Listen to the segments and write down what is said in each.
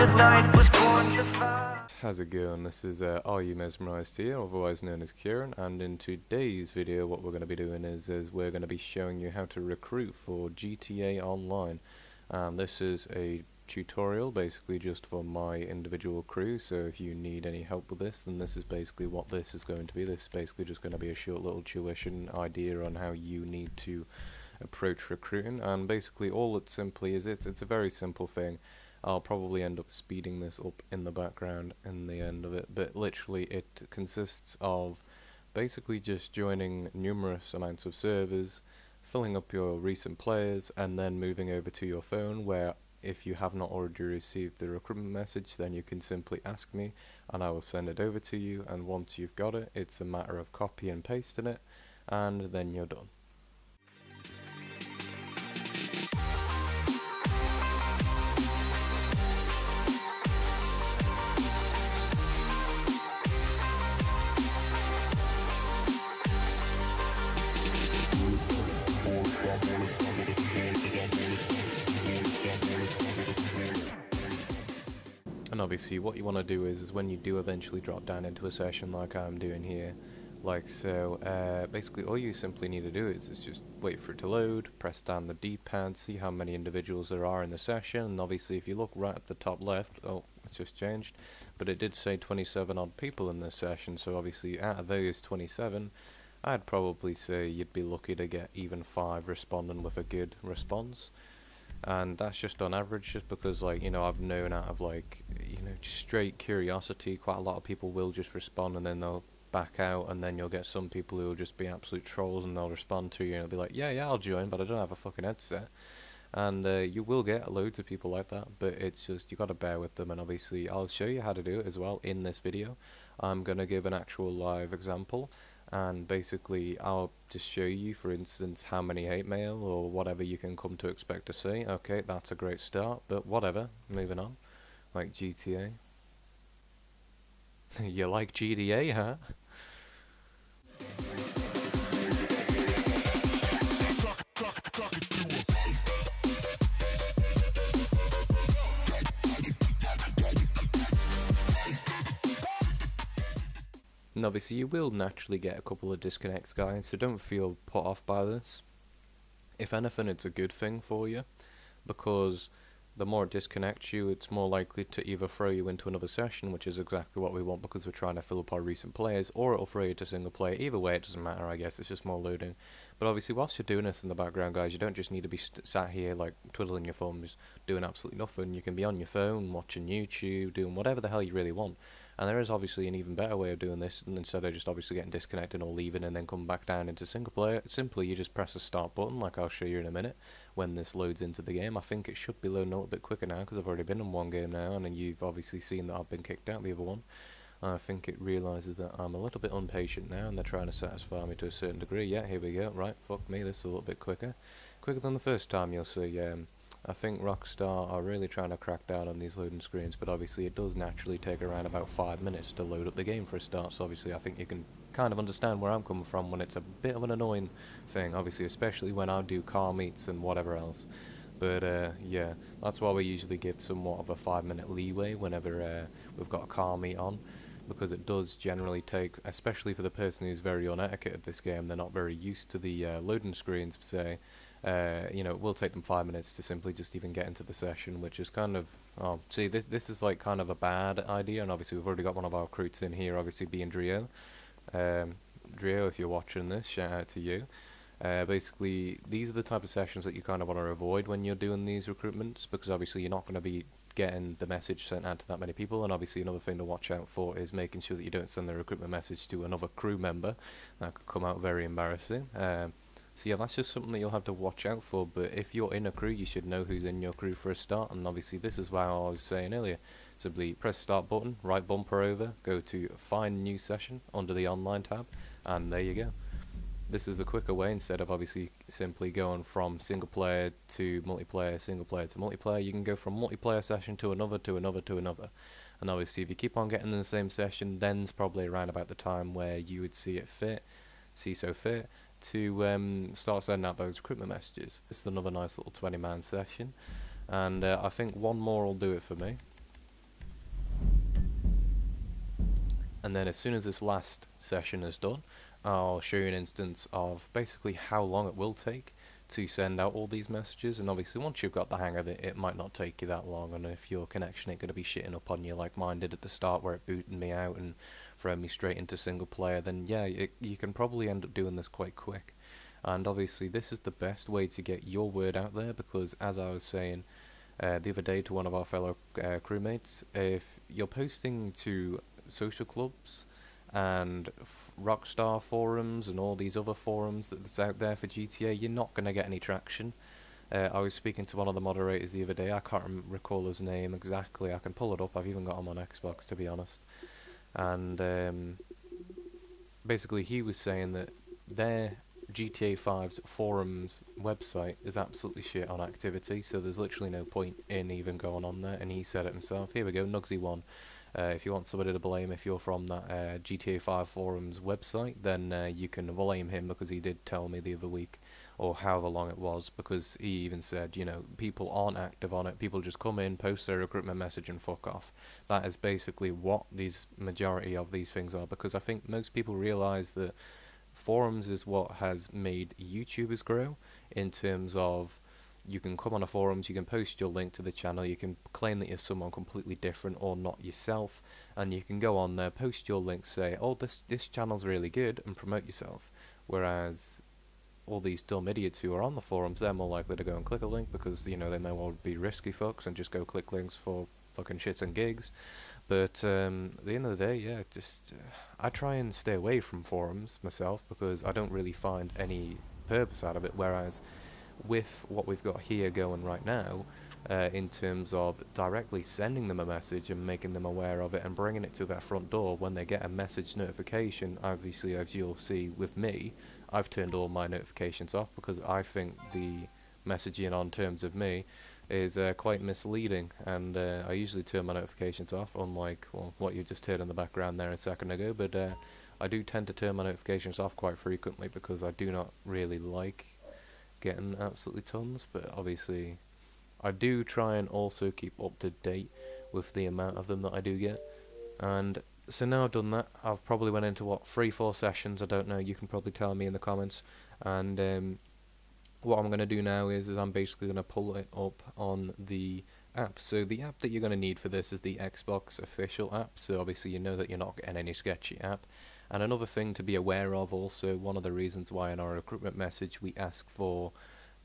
tonight was born to fight. How's it going? This is Are You Mesmerized here, otherwise known as Kieran, and in today's video what we're going to be doing is we're going to be showing you how to recruit for GTA Online. And this is a tutorial basically just for my individual crew, so if you need any help with this, then this is basically what this is going to be. This is basically just going to be a short little tuition idea on how you need to approach recruiting, and basically all it simply is, it's a very simple thing. I'll probably end up speeding this up in the background in the end of it, but literally it consists of basically just joining numerous amounts of servers, filling up your recent players, and then moving over to your phone, where if you have not already received the recruitment message, then you can simply ask me and I will send it over to you, and once you've got it, it's a matter of copy and pasting it, and then you're done. And obviously what you want to do is when you do eventually drop down into a session like I'm doing here, like so, basically all you simply need to do is just wait for it to load, press down the D-pad, see how many individuals there are in the session, and obviously if you look right at the top left, oh, it's just changed, but it did say 27 odd people in this session, so obviously out of those 27, I'd probably say you'd be lucky to get even 5 responding with a good response. And that's just on average, just because, like, you know, I've known out of, like, you know, just straight curiosity, quite a lot of people will just respond and then they'll back out, and then you'll get some people who will just be absolute trolls and they'll respond to you and they'll be like, yeah, I'll join, but I don't have a fucking headset. And you will get loads of people like that, but it's just, you got to bear with them, and obviously I'll show you how to do it as well in this video. I'm going to give an actual live example, and basically I'll just show you, for instance, how many hate mail or whatever you can come to expect to see. Okay, that's a great start, but whatever, moving on. Like GTA. You like GTA, huh? And obviously you will naturally get a couple of disconnects, guys, so don't feel put off by this. If anything, it's a good thing for you, because the more it disconnects you, it's more likely to either throw you into another session, which is exactly what we want because we're trying to fill up our recent players, or it'll throw you to single player. Either way, it doesn't matter, I guess, it's just more loading. But obviously, whilst you're doing this in the background, guys, you don't just need to be sat here, like, twiddling your thumbs, doing absolutely nothing. You can be on your phone, watching YouTube, doing whatever the hell you really want. And there is obviously an even better way of doing this, and instead of just obviously getting disconnected or leaving and then come back down into single player, simply you just press the start button, like I'll show you in a minute, when this loads into the game. I think it should be loading a little bit quicker now, because I've already been in one game now, and then you've obviously seen that I've been kicked out the other one. I think it realises that I'm a little bit impatient now, and they're trying to satisfy me to a certain degree. Yeah, here we go. Right, fuck me, this is a little bit quicker. Quicker than the first time, you'll see. I think Rockstar are really trying to crack down on these loading screens, but obviously it does naturally take around about 5 minutes to load up the game for a start, so obviously I think you can kind of understand where I'm coming from when it's a bit of an annoying thing, obviously, especially when I do car meets and whatever else. But yeah, that's why we usually give somewhat of a 5-minute leeway whenever we've got a car meet on, because it does generally take, especially for the person who's very unetiquette at this game, they're not very used to the loading screens per se. You know, it will take them 5 minutes to simply just even get into the session, which is kind of, see, this is like kind of a bad idea, and obviously we've already got one of our recruits in here, obviously being Drio. Drio, if you're watching this, shout out to you. Basically, these are the type of sessions that you kind of want to avoid when you're doing these recruitments, because obviously you're not going to be getting the message sent out to that many people, and obviously another thing to watch out for is making sure that you don't send the recruitment message to another crew member. That could come out very embarrassing. So yeah, that's just something that you'll have to watch out for, but if you're in a crew, you should know who's in your crew for a start, and obviously this is why I was saying earlier, simply press start button, right bumper over, go to find new session under the online tab, and there you go. This is a quicker way, instead of obviously simply going from single player to multiplayer, single player to multiplayer. You can go from multiplayer session to another, to another, to another. And obviously if you keep on getting in the same session, then's probably around about the time where you would see fit to start sending out those recruitment messages. This is another nice little 20-man session, and I think one more will do it for me. And then as soon as this last session is done, I'll show you an instance of basically how long it will take to send out all these messages. And obviously once you've got the hang of it, it might not take you that long, and if your connection ain't going to be shitting up on you like mine did at the start where it booted me out and threw me straight into single player, then yeah, you can probably end up doing this quite quick. And obviously this is the best way to get your word out there, because as I was saying the other day to one of our fellow crewmates, if you're posting to social clubs and Rockstar forums and all these other forums that's out there for GTA, you're not going to get any traction. I was speaking to one of the moderators the other day, I can't recall his name exactly, I can pull it up, I've even got him on Xbox to be honest, and basically he was saying that their GTA 5's forums website is absolutely shit on activity, so there's literally no point in even going on there, and he said it himself. Here we go, Nugsy1. If you want somebody to blame if you're from that GTA 5 forums website, then you can blame him, because he did tell me the other week, or however long it was, because he even said, you know, people aren't active on it, people just come in, post their recruitment message and fuck off. That is basically what these majority of these things are, because I think most people realise that forums is what has made YouTubers grow, in terms of you can come on a forums, you can post your link to the channel, you can claim that you're someone completely different or not yourself, and you can go on there, post your link, say, oh, this channel's really good, and promote yourself. Whereas all these dumb idiots who are on the forums, they're more likely to go and click a link, because, you know, they may well be risky fucks and just go click links for fucking shits and gigs. But at the end of the day, yeah, just I try and stay away from forums myself, because I don't really find any purpose out of it, whereas with what we've got here going right now, in terms of directly sending them a message and making them aware of it and bringing it to their front door when they get a message notification, obviously as you'll see with me, I've turned all my notifications off, because I think the messaging on terms of me is quite misleading, and I usually turn my notifications off, unlike what you just heard in the background there a second ago, but I do tend to turn my notifications off quite frequently, because I do not really like getting absolutely tons, but obviously I do try and also keep up to date with the amount of them that I do get. And so now I've done that, I've probably went into what, 3-4 sessions, I don't know, you can probably tell me in the comments, and what I'm going to do now is I'm basically going to pull it up on the app. So the app that you're going to need for this is the Xbox official app, so obviously you know that you're not getting any sketchy app. And another thing to be aware of also, one of the reasons why in our recruitment message we ask for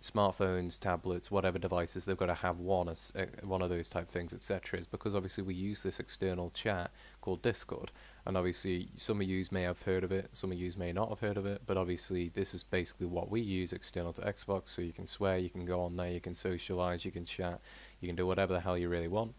smartphones, tablets, whatever devices, they've got to have one of those type things, etc., is because obviously we use this external chat called Discord, and obviously some of you may have heard of it, some of you may not have heard of it, but obviously this is basically what we use external to Xbox, so you can swear, you can go on there, you can socialise, you can chat, you can do whatever the hell you really want.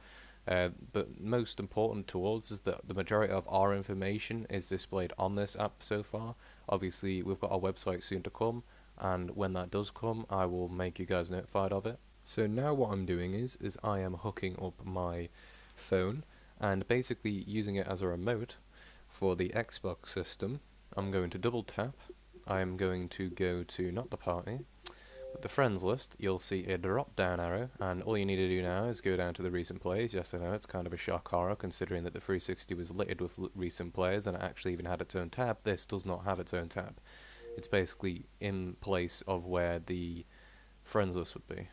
But most important to us is that the majority of our information is displayed on this app so far. Obviously we've got our website soon to come, and when that does come I will make you guys notified of it. So now what I'm doing is I am hooking up my phone and basically using it as a remote for the Xbox system. I'm going to double tap, I'm going to go to not the party, but the friends list. You'll see a drop down arrow, and all you need to do now is go down to the recent plays. Yes, I know it's kind of a shock horror considering that the 360 was littered with recent players and it actually even had its own tab. This does not have its own tab. It's basically in place of where the friends list would be.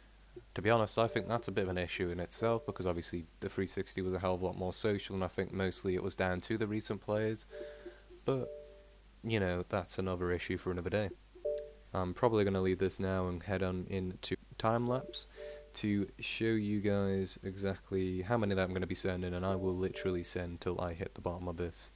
To be honest, I think that's a bit of an issue in itself, because obviously the 360 was a hell of a lot more social, and I think mostly it was down to the recent players, but you know, that's another issue for another day. I'm probably going to leave this now and head on into time-lapse to show you guys exactly how many that I'm going to be sending, and I will literally send till I hit the bottom of this.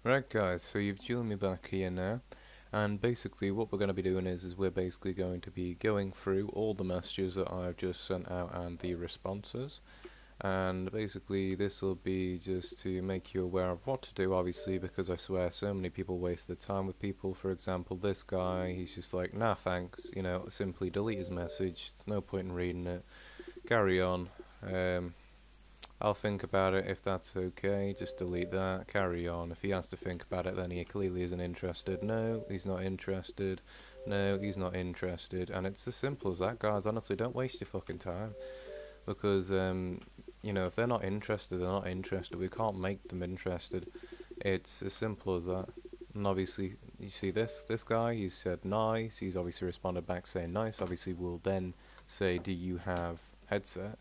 Right guys, so you've joined me back here now, and basically what we're going to be doing is we're basically going to be going through all the messages that I've just sent out and the responses, and basically this will be just to make you aware of what to do, obviously, because I swear so many people waste their time with people. For example, this guy, he's just like, nah thanks, you know, simply delete his message, there's no point in reading it, carry on. I'll think about it. If that's okay, just delete that, carry on. If he has to think about it, then he clearly isn't interested. No, he's not interested. No, he's not interested. And it's as simple as that, guys. Honestly, don't waste your fucking time. Because, you know, if they're not interested, they're not interested. We can't make them interested. It's as simple as that. And obviously, you see this guy, he said nice. He's obviously responded back saying nice. Obviously, we'll then say, do you have headset?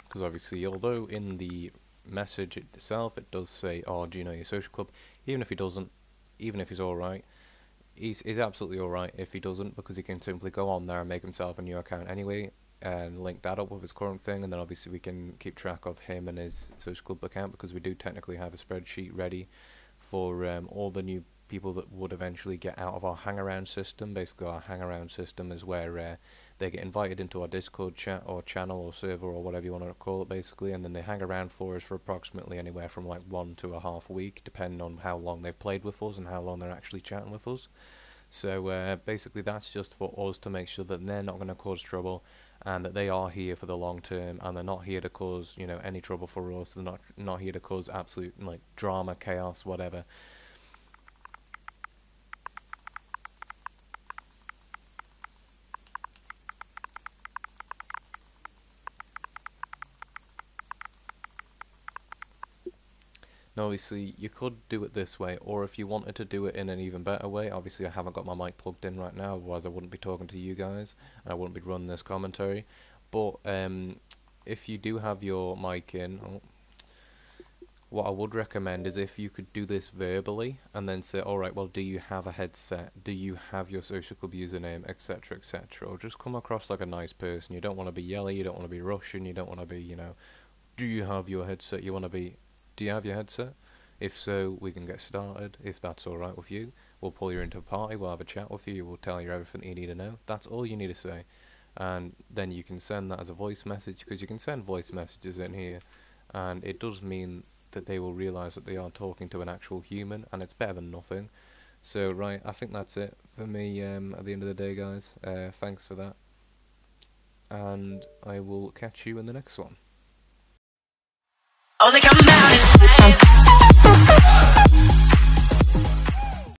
Because obviously, although in the message itself it does say, oh, do you know your social club, even if he doesn't, even if he's alright, he's absolutely alright if he doesn't, because he can simply go on there and make himself a new account anyway, and link that up with his current thing, and then obviously we can keep track of him and his social club account, because we do technically have a spreadsheet ready for all the new people that would eventually get out of our hangaround system. Basically, our hangaround system is where they get invited into our Discord chat or channel or server or whatever you want to call it, basically, and then they hang around for us for approximately anywhere from like 1 to a half week, depending on how long they've played with us and how long they're actually chatting with us. So basically that's just for us to make sure that they're not going to cause trouble, and that they are here for the long term, and they're not here to cause, you know, any trouble for us. They're not here to cause absolute like drama, chaos, whatever. Now, obviously, you could do it this way, or if you wanted to do it in an even better way, obviously I haven't got my mic plugged in right now, otherwise I wouldn't be talking to you guys, and I wouldn't be running this commentary. But if you do have your mic in, what I would recommend is if you could do this verbally, and then say, alright, well, do you have a headset? Do you have your social club username, etc., etc., or just come across like a nice person. You don't want to be yelly, you don't want to be Russian, you don't want to be, you know, do you have your headset? You want to be, do you have your headset? If so, we can get started. If that's alright with you, we'll pull you into a party, we'll have a chat with you, we'll tell you everything you need to know. That's all you need to say. And then you can send that as a voice message, because you can send voice messages in here, and it does mean that they will realise that they are talking to an actual human, and it's better than nothing. So, right, I think that's it for me at the end of the day, guys. Thanks for that, and I will catch you in the next one. Only come